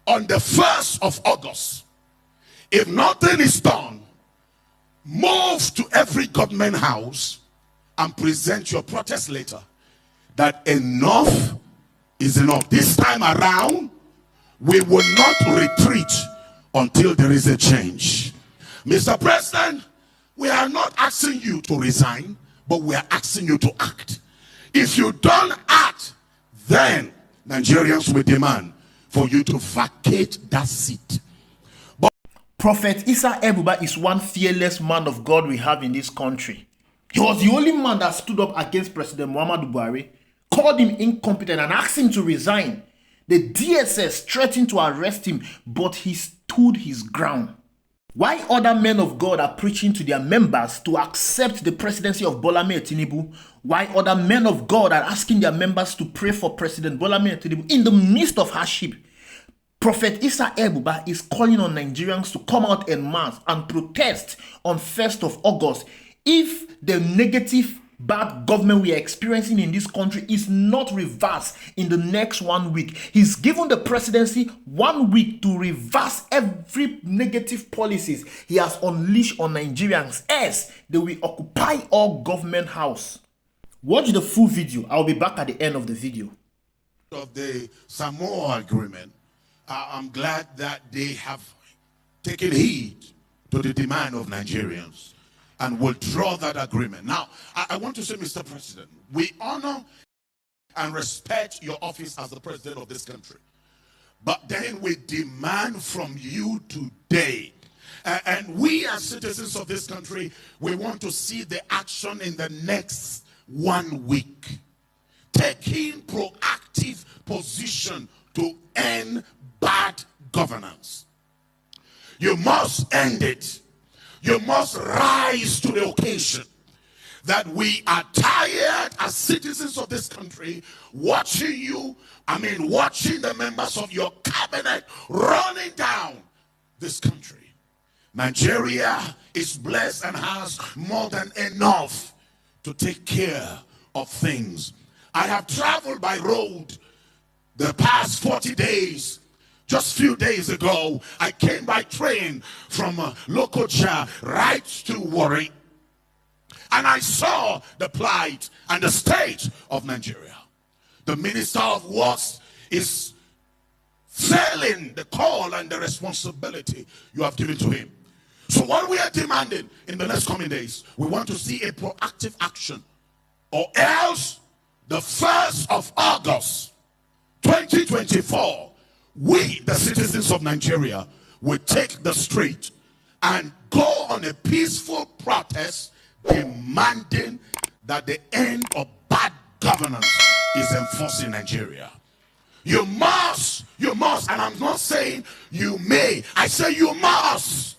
on the 1st of August, if nothing is done, move to every government house and present your protest letter that enough is enough. This time around, we will not retreat until there is a change. Mr. President, we are not asking you to resign, but we are asking you to act. If you don't act, then Nigerians will demand for you to vacate that seat. Prophet Issa Buba is one fearless man of God we have in this country. He was the only man that stood up against President Muhammadu Buhari, called him incompetent and asked him to resign. The DSS threatened to arrest him, but he stood his ground. Why other men of God are preaching to their members to accept the presidency of Bola Ahmed Tinubu? Why other men of God are asking their members to pray for President Bola Ahmed Tinubu in the midst of hardship? Prophet Issa Buba is calling on Nigerians to come out en masse and protest on 1st of August if the negative bad government we are experiencing in this country is not reversed in the next 1 week. He's given the presidency 1 week to reverse every negative policies he has unleashed on Nigerians, else they will occupy all government house. Watch the full video. I'll be back at the end of the video. Of the Samoa agreement, I'm glad that they have taken heed to the demand of Nigerians and will draw that agreement. Now, I want to say, Mr. President, we honor and respect your office as the president of this country. But then we demand from you today, and we as citizens of this country, we want to see the action in the next 1 week. Taking proactive position to end bad governance. You must end it. You must rise to the occasion. That we are tired as citizens of this country watching you, watching the members of your cabinet running down this country. Nigeria is blessed and has more than enough to take care of things. I have traveled by road the past 40 days. Just a few days ago, I came by train from Lokoja right to Warri. And I saw the plight and the state of Nigeria. The Minister of Works is failing the call and the responsibility you have given to him. So what we are demanding in the next coming days, we want to see a proactive action. Or else, the 1st of August, 2024, we, the citizens of Nigeria, will take the street and go on a peaceful protest demanding that the end of bad governance is enforced in Nigeria. You must, and I'm not saying you may, I say you must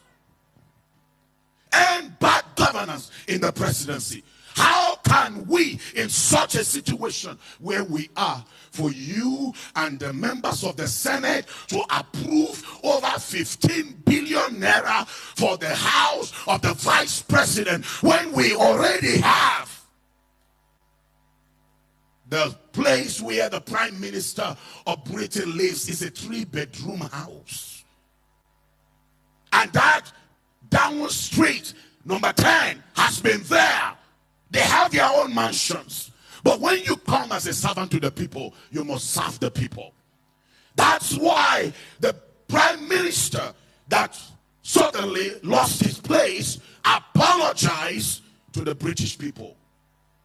end bad governance in the presidency. How can we, in such a situation where we are, for you and the members of the Senate to approve over 15 billion naira for the house of the vice president when we already have the place where the prime minister of Britain lives is a 3-bedroom house? And that down street, number 10, has been there. They have their own mansions. But when you come as a servant to the people, you must serve the people. That's why the prime minister that suddenly lost his place apologized to the British people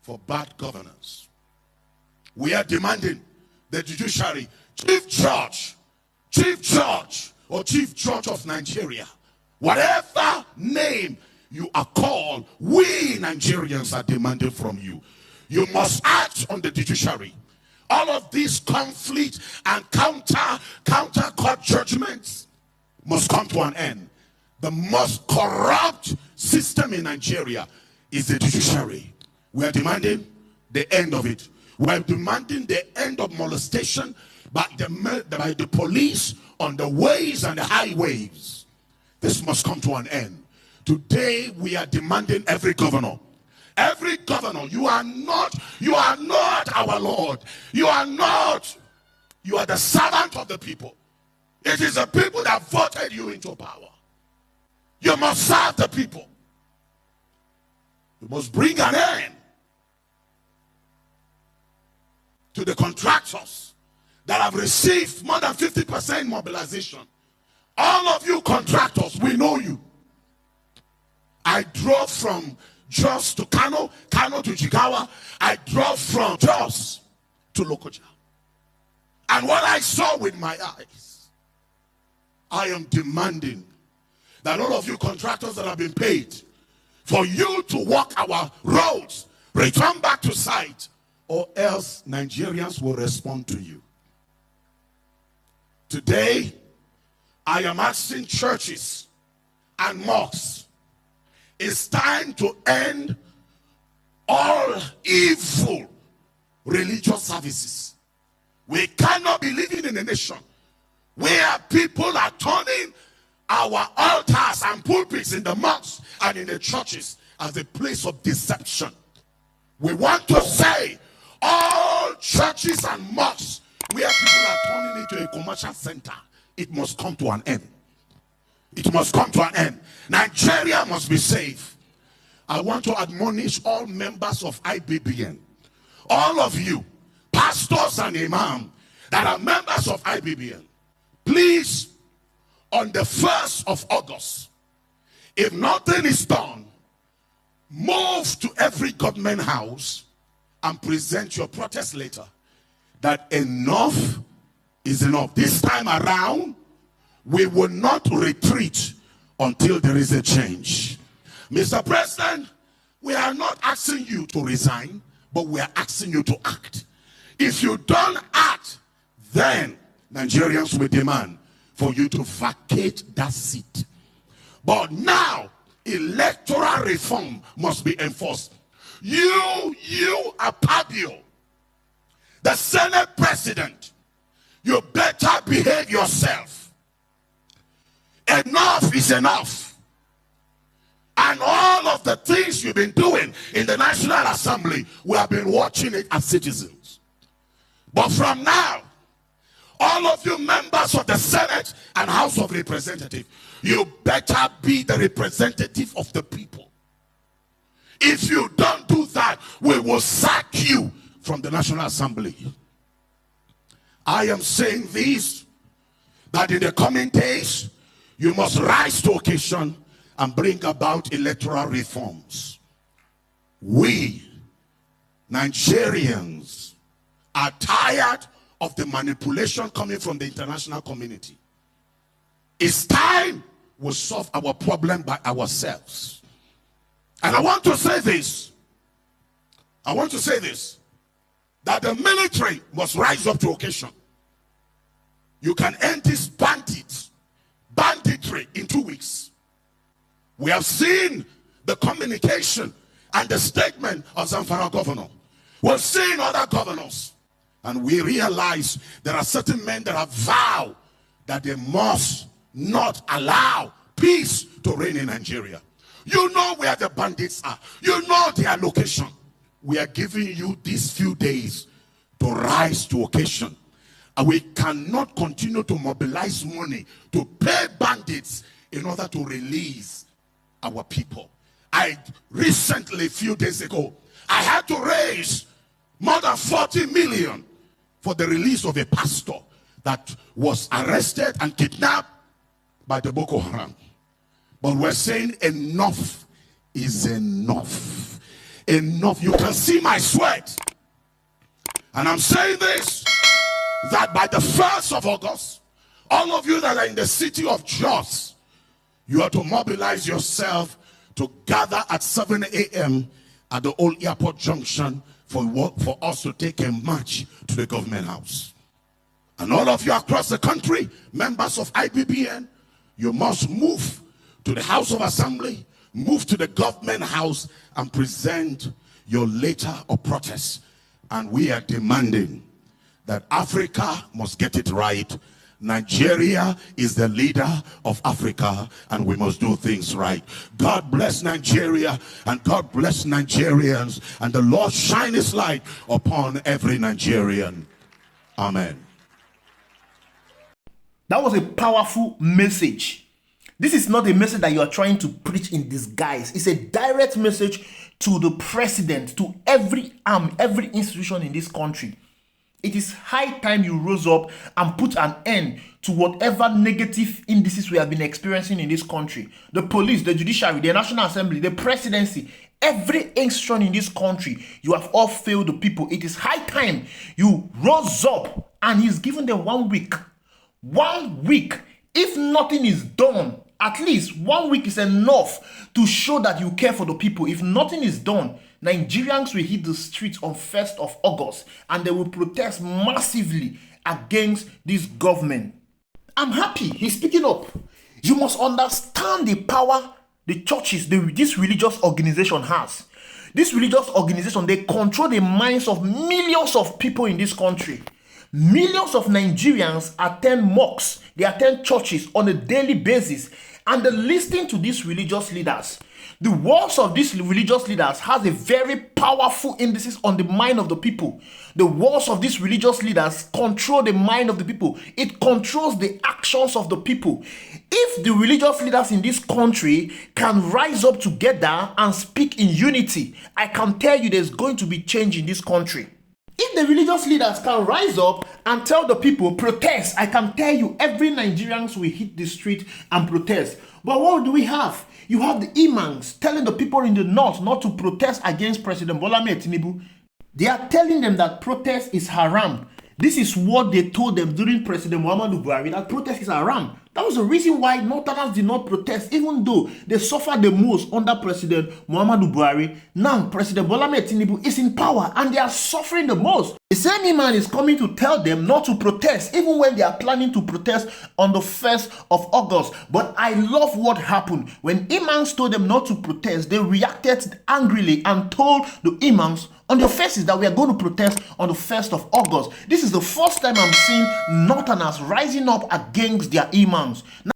for bad governance. We are demanding the judiciary, chief judge or chief judge of Nigeria, whatever name you are called, we Nigerians are demanding from you. You must act on the judiciary. All of these conflict and counter court judgments must come to an end. The most corrupt system in Nigeria is the judiciary. We are demanding the end of it. We are demanding the end of molestation by the police on the ways and the highways. This must come to an end. Today we are demanding every governor, you are not our Lord. You are the servant of the people. It is the people that voted you into power. You must serve the people. You must bring an end to the contractors that have received more than 50% mobilization. All of you contractors, we know you. I drove from Jos to Kano, Kano to Jigawa. I drove from Jos to Lokoja. And what I saw with my eyes, I am demanding that all of you contractors that have been paid for you to walk our roads, return back to site, or else Nigerians will respond to you. Today, I am asking churches and mosques, it's time to end all evil religious services. We cannot be living in a nation where people are turning our altars and pulpits in the mosques and in the churches as a place of deception. We want to say all churches and mosques where people are turning into a commercial center, it must come to an end. It must come to an end. Nigeria must be safe. I want to admonish all members of IBBN, all of you, pastors and imams that are members of IBBN, please, on the 1st of August, if nothing is done, move to every government house and present your protest letter that enough is enough. This time around, we will not retreat until there is a change. Mr. President, we are not asking you to resign, but we are asking you to act. If you don't act, then Nigerians will demand for you to vacate that seat. But now, electoral reform must be enforced. You Akpabio, the Senate President, you better behave yourself. Enough is enough. And all of the things you've been doing in the National Assembly, we have been watching it as citizens. But from now, all of you members of the Senate and House of Representatives, you better be the representative of the people. If you don't do that, we will sack you from the National Assembly. I am saying this, that in the coming days, you must rise to occasion and bring about electoral reforms. We, Nigerians, are tired of the manipulation coming from the international community. It's time we solve our problem by ourselves. And I want to say this. That the military must rise up to occasion. You can end this banditry in 2 weeks. We have seen the communication and the statement of Zamfara governor. We've seen other governors. And we realize there are certain men that have vowed that they must not allow peace to reign in Nigeria. You know where the bandits are. You know their location. We are giving you these few days to rise to occasion. And we cannot continue to mobilize money to pay bandits in order to release our people. I recently, a few days ago, I had to raise more than 40 million for the release of a pastor that was arrested and kidnapped by the Boko Haram. But we're saying enough is enough. Enough. You can see my sweat. And I'm saying this, that by the 1st of August, all of you that are in the city of Jos, you are to mobilize yourself to gather at 7 a.m. at the old airport junction for us to take a march to the government house. And all of you across the country, members of IBBN, you must move to the House of Assembly, move to the government house and present your letter of protest. And we are demanding that Africa must get it right. Nigeria is the leader of Africa and we must do things right. God bless Nigeria and God bless Nigerians, and the Lord shine his light upon every Nigerian. Amen. That was a powerful message. This is not a message that you are trying to preach in disguise. It's a direct message to the president, to every arm, every institution in this country. It is high time you rose up and put an end to whatever negative indices we have been experiencing in this country. The police, the judiciary, the National Assembly, the presidency, every institution in this country, you have all failed the people. It is high time you rose up, and he's given them 1 week. 1 week. If nothing is done, at least 1 week is enough to show that you care for the people. If nothing is done, Nigerians will hit the streets on 1st of August and they will protest massively against this government. I'm happy he's speaking up. You must understand the power the churches, this religious organization has. This religious organization, they control the minds of millions of people in this country. Millions of Nigerians attend mosques, they attend churches on a daily basis, and they listen to these religious leaders. The words of these religious leaders has a very powerful emphasis on the mind of the people. The words of these religious leaders control the mind of the people. It controls the actions of the people. If the religious leaders in this country can rise up together and speak in unity, I can tell you there's going to be change in this country. If the religious leaders can rise up and tell the people, protest, I can tell you every Nigerians will hit the street and protest. But what do we have? You have the imams telling the people in the north not to protest against President Bola Tinubu. They are telling them that protest is haram. This is what they told them during President Muhammadu Buhari, that protest is haram. That was the reason why Northerners did not protest, even though they suffered the most under President Muhammadu Buhari. Now, President Bola Tinubu is in power and they are suffering the most. The same man is coming to tell them not to protest, even when they are planning to protest on the 1st of August. But I love what happened. When imams told them not to protest, they reacted angrily and told the imams on their faces that we are going to protest on the 1st of August. This is the first time I'm seeing Northerners rising up against their imams.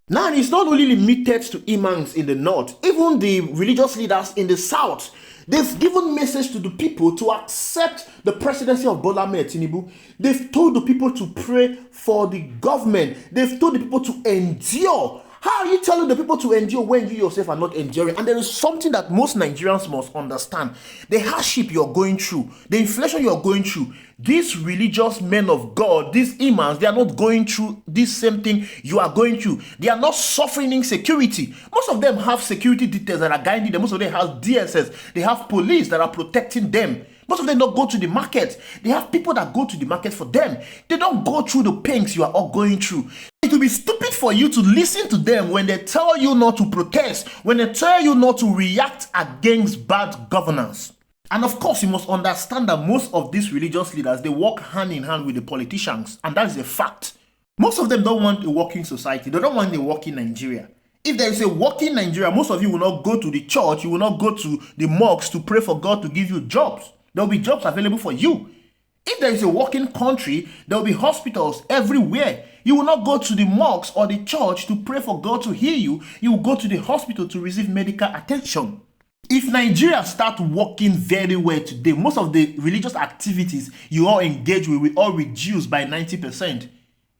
Now, it's not only limited to imams in the north, even the religious leaders in the south. They've given message to the people to accept the presidency of Bola Tinubu. They've told the people to pray for the government. They've told the people to endure. How are you telling the people to endure when you yourself are not enduring? And there is something that most Nigerians must understand. The hardship you're going through, the inflation you're going through, these religious men of God, these imams, they are not going through this same thing you are going through. They are not suffering insecurity. Most of them have security details that are guiding them. Most of them have DSS. They have police that are protecting them. Most of them don't go to the market. They have people that go to the market for them. They don't go through the pains you are all going through. It will be stupid for you to listen to them when they tell you not to protest, when they tell you not to react against bad governance. And of course, you must understand that most of these religious leaders, they work hand in hand with the politicians. And that is a fact. Most of them don't want a working society. They don't want a working Nigeria. If there is a working Nigeria, most of you will not go to the church. You will not go to the mosques to pray for God to give you jobs. There will be jobs available for you. If there is a working country, there will be hospitals everywhere. You will not go to the mosques or the church to pray for God to heal you. You will go to the hospital to receive medical attention. If Nigeria start working very well today, most of the religious activities you all engage with will all reduce by 90%.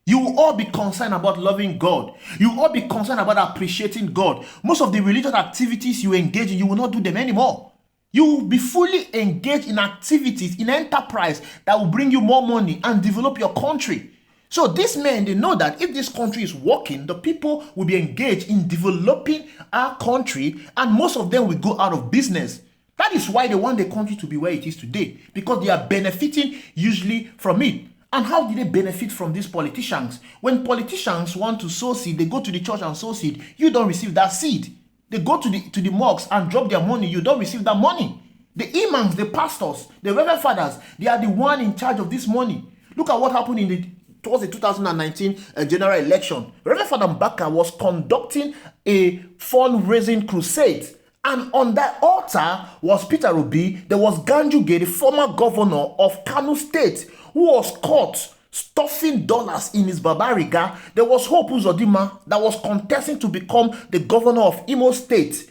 You will all be concerned about loving God. You will all be concerned about appreciating God. Most of the religious activities you engage in, you will not do them anymore. You will be fully engaged in activities, in enterprise that will bring you more money and develop your country. So these men, they know that if this country is working, the people will be engaged in developing our country, and most of them will go out of business. That is why they want the country to be where it is today, because they are benefiting usually from it. And how did they benefit from these politicians? When politicians want to sow seed, they go to the church and sow seed. You don't receive that seed. They go to the mosques and drop their money. You don't receive that money. The imams, the pastors, the reverend fathers, they are the one in charge of this money. Look at what happened towards the 2019 general election. Reverend Father Mbaka was conducting a fundraising crusade. And on that altar was Peter Obi. There was Ganjuge, the former governor of Kano State, who was caught stuffing dollars in his babariga. There was Hope Uzodinma that was contesting to become the governor of Imo State.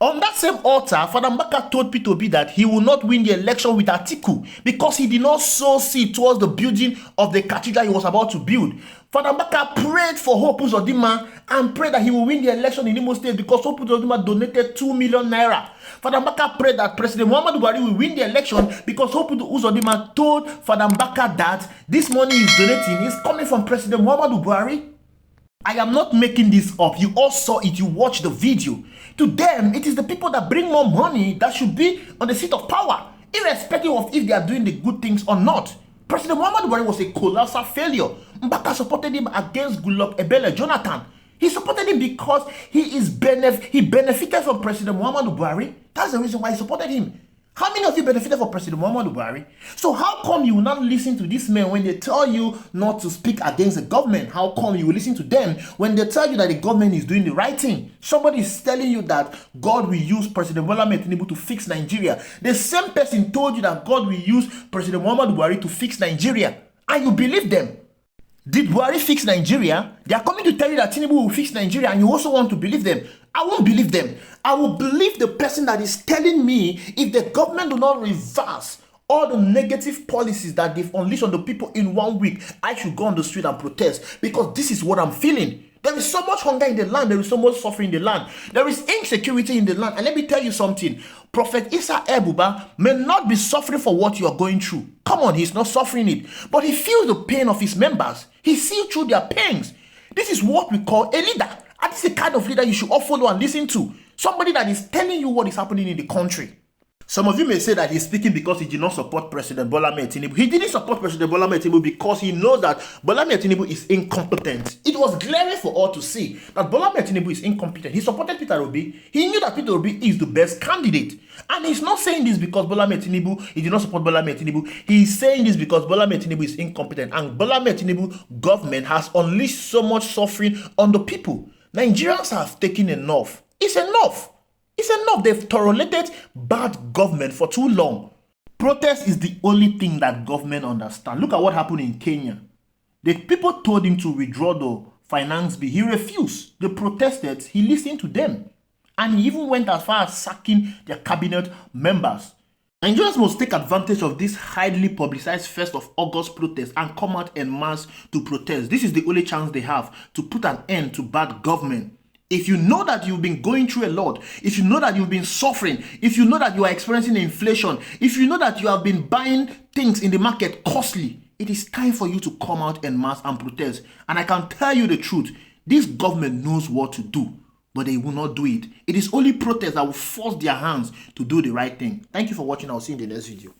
On that same altar, Father Mbaka told Peter Obi that he will not win the election with Atiku because he did not sow seed towards the building of the cathedral he was about to build. Father Mbaka prayed for Hope Uzodinma and prayed that he will win the election in Imo State because Hope Uzodinma donated 2 million naira. Father Mbaka prayed that President Muhammadu Buhari will win the election because Hope Uzodinma told Father Mbaka that this money he's donating is coming from President Muhammadu Buhari. I am not making this up. You all saw it. You watched the video. To them, it is the people that bring more money that should be on the seat of power, irrespective of if they are doing the good things or not. President Muhammadu Buhari was a colossal failure. Mbaka supported him against Goodluck Ebele Jonathan. He supported him because he benefited from President Muhammadu Buhari. That's the reason why he supported him. How many of you benefited from President Muhammadu Buhari? So how come you will not listen to these men when they tell you not to speak against the government? How come you will listen to them when they tell you that the government is doing the right thing? Somebody is telling you that God will use President Bola Ahmed Tinubu to fix Nigeria. The same person told you that God will use President Muhammadu Buhari to fix Nigeria. And you believe them. Did Buhari fix Nigeria? They are coming to tell you that Tinubu will fix Nigeria and you also want to believe them. I won't believe them. I will believe the person that is telling me if the government do not reverse all the negative policies that they've unleashed on the people in 1 week, I should go on the street and protest because this is what I'm feeling. There is so much hunger in the land. There is so much suffering in the land. There is insecurity in the land. And let me tell you something. Prophet Issa Buba may not be suffering for what you are going through. Come on, he's not suffering it. But he feels the pain of his members. He sees through their pains. This is what we call a leader. And this is the kind of leader you should all follow and listen to. Somebody that is telling you what is happening in the country. Some of you may say that he's speaking because he did not support President Bola Ahmed Tinubu. He didn't support President Bola Ahmed Tinubu because he knows that Bola Ahmed Tinubu is incompetent. It was glaring for all to see that Bola Ahmed Tinubu is incompetent. He supported Peter Obi. He knew that Peter Obi is the best candidate. And he's not saying this because Bola Ahmed Tinubu, he did not support Bola Ahmed Tinubu. He's saying this because Bola Ahmed Tinubu is incompetent. And Bola Ahmed Tinubu government has unleashed so much suffering on the people. Nigerians have taken enough. It's enough. It's enough. They've tolerated bad government for too long. Protest is the only thing that government understand. Look at what happened in Kenya. The people told him to withdraw the finance bill. He refused. They protested. He listened to them. And he even went as far as sacking their cabinet members. Nigerians must take advantage of this highly publicized 1st of August protest and come out en masse to protest. This is the only chance they have to put an end to bad government. If you know that you've been going through a lot, if you know that you've been suffering, if you know that you are experiencing inflation, if you know that you have been buying things in the market costly, it is time for you to come out en masse and protest. And I can tell you the truth, this government knows what to do, but they will not do it. It is only protest that will force their hands to do the right thing. Thank you for watching. I'll see you in the next video.